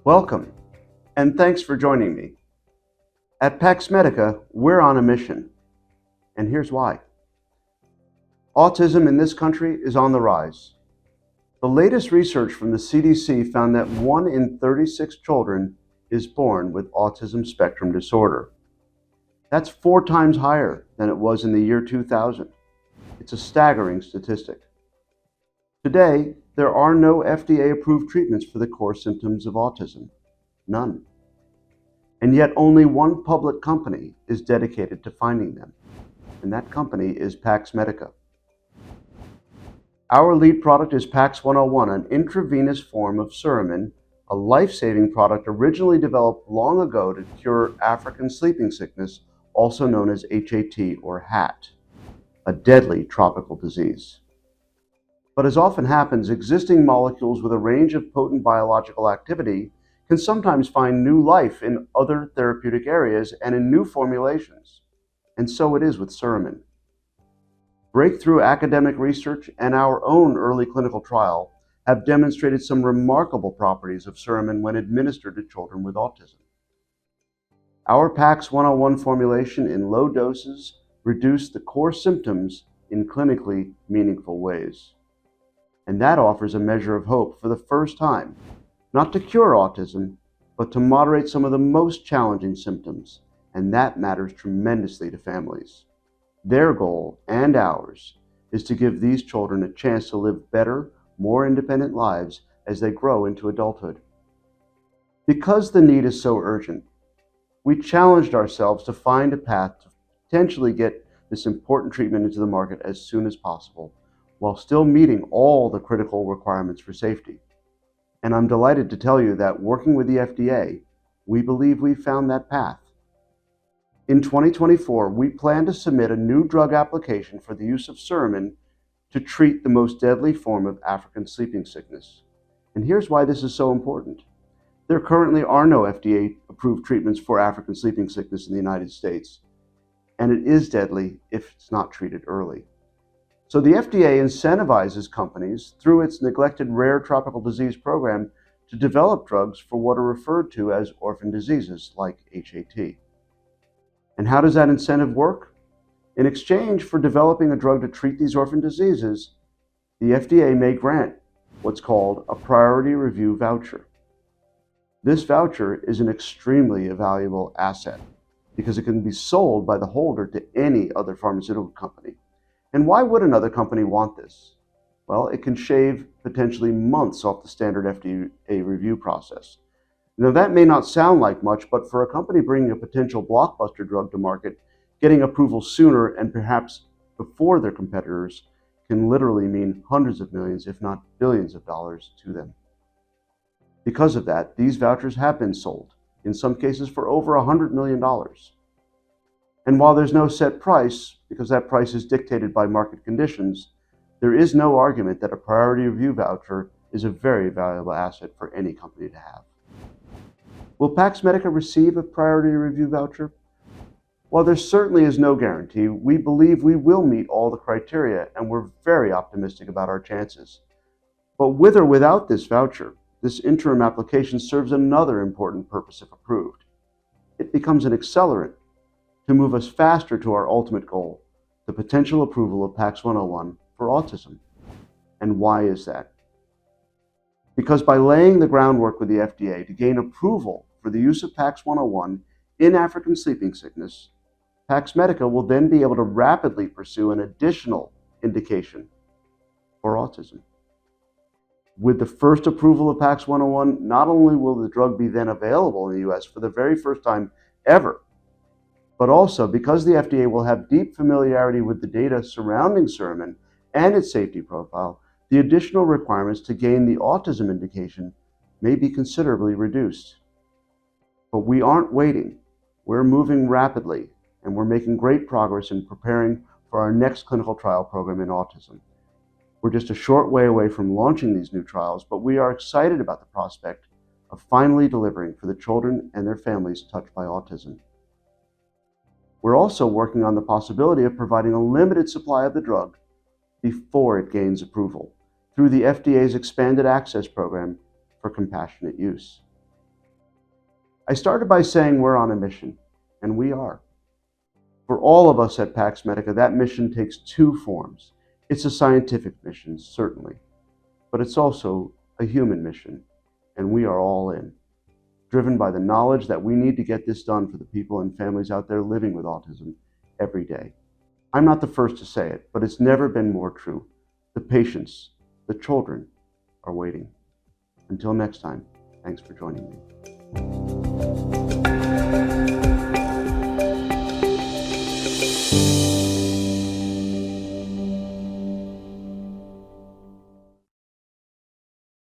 Welcome, and thanks for joining me. At PaxMedica, we're on a mission, and here's why. Autism in this country is on the rise. The latest research from the CDC found that 1 in 36 children is born with autism spectrum disorder. That's 4 times higher than it was in the year 2000. It's a staggering statistic. Today, there are no FDA-approved treatments for the core symptoms of autism. None. And yet only one public company is dedicated to finding them, and that company is PaxMedica. Our lead product is PAX-101, an intravenous form of Suramin, a life-saving product originally developed long ago to cure African sleeping sickness, also known as HAT or HAT, a deadly tropical disease. But as often happens, existing molecules with a range of potent biological activity can sometimes find new life in other therapeutic areas and in new formulations. And so it is with Suramin. Breakthrough academic research and our own early clinical trial have demonstrated some remarkable properties of Suramin when administered to children with autism. Our PAX-101 formulation in low doses reduced the core symptoms in clinically meaningful ways. And that offers a measure of hope for the first time, not to cure autism, but to moderate some of the most challenging symptoms, and that matters tremendously to families. Their goal, and ours, is to give these children a chance to live better, more independent lives as they grow into adulthood. Because the need is so urgent, we challenged ourselves to find a path to potentially get this important treatment into the market as soon as possible, while still meeting all the critical requirements for safety. And I'm delighted to tell you that working with the FDA, we believe we've found that path. In 2024, we plan to submit a new drug application for the use of Suramin to treat the most deadly form of African sleeping sickness. And here's why this is so important. There currently are no FDA-approved treatments for African sleeping sickness in the United States, and it is deadly if it's not treated early. So the FDA incentivizes companies through its neglected rare tropical disease program to develop drugs for what are referred to as orphan diseases like HAT. And how does that incentive work? In exchange for developing a drug to treat these orphan diseases, the FDA may grant what's called a priority review voucher. This voucher is an extremely valuable asset because it can be sold by the holder to any other pharmaceutical company. And why would another company want this? Well, it can shave potentially months off the standard FDA review process. Now, that may not sound like much, but for a company bringing a potential blockbuster drug to market, getting approval sooner and perhaps before their competitors can literally mean hundreds of millions, if not billions of dollars to them. Because of that, these vouchers have been sold, in some cases for over $100 million. And while there's no set price, because that price is dictated by market conditions, there is no argument that a priority review voucher is a very valuable asset for any company to have. Will PaxMedica receive a priority review voucher? While there certainly is no guarantee, we believe we will meet all the criteria, and we're very optimistic about our chances. But with or without this voucher, this interim application serves another important purpose if approved. It becomes an accelerant to move us faster to our ultimate goal, the potential approval of PAX-101 for autism. And why is that? Because by laying the groundwork with the FDA to gain approval for the use of PAX-101 in African sleeping sickness, PaxMedica will then be able to rapidly pursue an additional indication for autism. With the first approval of PAX-101, not only will the drug be then available in the US for the very first time ever, but also because the FDA will have deep familiarity with the data surrounding Suramin and its safety profile, the additional requirements to gain the autism indication may be considerably reduced. But we aren't waiting. We're moving rapidly, and we're making great progress in preparing for our next clinical trial program in autism. We're just a short way away from launching these new trials, but we are excited about the prospect of finally delivering for the children and their families touched by autism. We're also working on the possibility of providing a limited supply of the drug before it gains approval through the FDA's Expanded Access Program for compassionate use. I started by saying we're on a mission, and we are. For all of us at PaxMedica, that mission takes two forms. It's a scientific mission, certainly, but it's also a human mission, and we are all in, driven by the knowledge that we need to get this done for the people and families out there living with autism every day. I'm not the first to say it, but it's never been more true. The patients, the children, are waiting. Until next time, thanks for joining me.